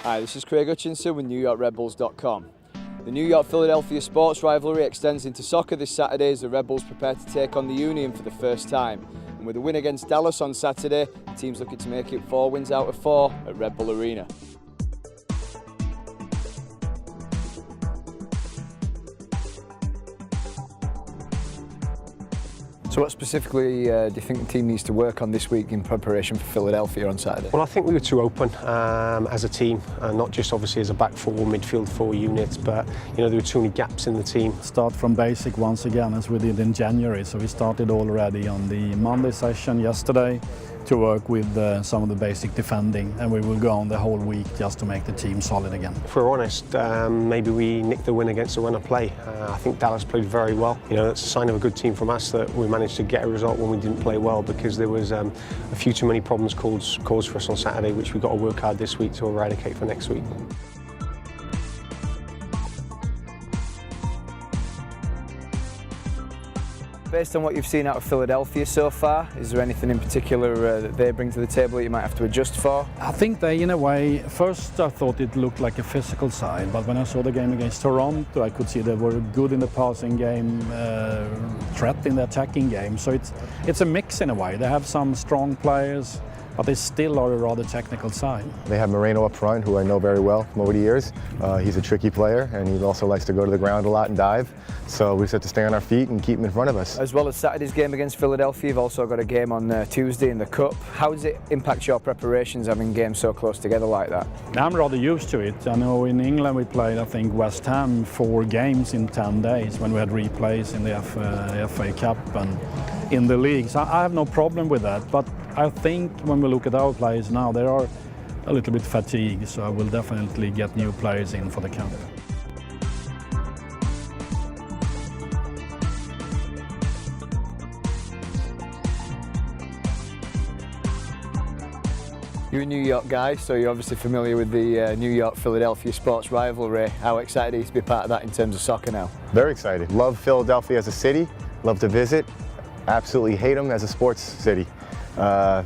Hi, this is Craig Hutchinson with NewYorkRedBulls.com. The New York-Philadelphia sports rivalry extends into soccer this Saturday as the Red Bulls prepare to take on the Union for the first time. And with a win against Dallas on Saturday, the team's looking to make it 4 wins out of 4 at Red Bull Arena. So what specifically do you think the team needs to work on this week in preparation for Philadelphia on Saturday? Well, I think we were too open as a team, not just obviously as a back four, midfield four unit, but there were too many gaps in the team. Start from basic once again as we did in January, so we started already on the Monday session yesterday to work with some of the basic defending, and we will go on the whole week just to make the team solid again. If we're honest, maybe we nicked the win against the run of play. I think Dallas played very well. That's a sign of a good team from us that we managed to get a result when we didn't play well, because there was a few too many problems caused for us on Saturday, which we've got to work hard this week to eradicate for next week. Based on what you've seen out of Philadelphia so far, is there anything in particular that they bring to the table that you might have to adjust for? I think they, in a way, first I thought it looked like a physical side, but when I saw the game against Toronto, I could see they were good in the passing game, threat in the attacking game. So it's a mix in a way. They have some strong players, but they still are a rather technical side. They have Moreno up front, who I know very well from over the years. He's a tricky player, and he also likes to go to the ground a lot and dive. So we just have to stay on our feet and keep him in front of us. As well as Saturday's game against Philadelphia, you've also got a game on Tuesday in the Cup. How does it impact your preparations having games so close together like that? I'm rather used to it. I know in England we played, I think, West Ham 4 games in 10 days when we had replays in the FA Cup and in the league. So I have no problem with that. But I think when we look at our players now, they are a little bit fatigued, so I will definitely get new players in for the camp. You're a New York guy, so you're obviously familiar with the New York-Philadelphia sports rivalry. How excited are you to be part of that in terms of soccer now? Very excited. Love Philadelphia as a city, love to visit. Absolutely hate them as a sports city.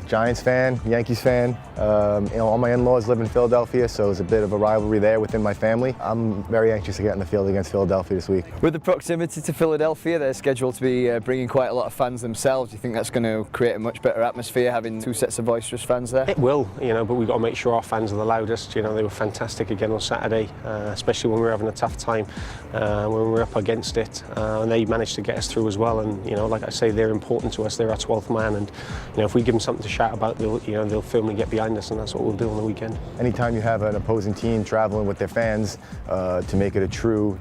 Giants fan, Yankees fan. All my in-laws live in Philadelphia, so it's a bit of a rivalry there within my family. I'm very anxious to get in the field against Philadelphia this week. With the proximity to Philadelphia, they're scheduled to be bringing quite a lot of fans themselves. Do you think that's going to create a much better atmosphere, having 2 sets of boisterous fans there? It will, but we've got to make sure our fans are the loudest. They were fantastic again on Saturday, especially when we were having a tough time, when we were up against it. And they managed to get us through as well. And, like I say, they're important to us. They're our 12th man. And, if we give them something to shout about, they'll firmly get behind us, and that's what we'll do on the weekend. Anytime you have an opposing team traveling with their fans to make it a true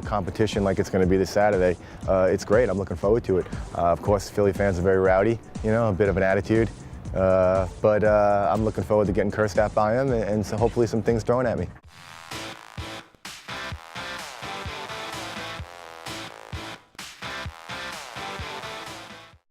competition like it's going to be this Saturday, it's great. I'm looking forward to it. Of course, Philly fans are very rowdy, a bit of an attitude, but I'm looking forward to getting cursed at by them and so hopefully some things thrown at me.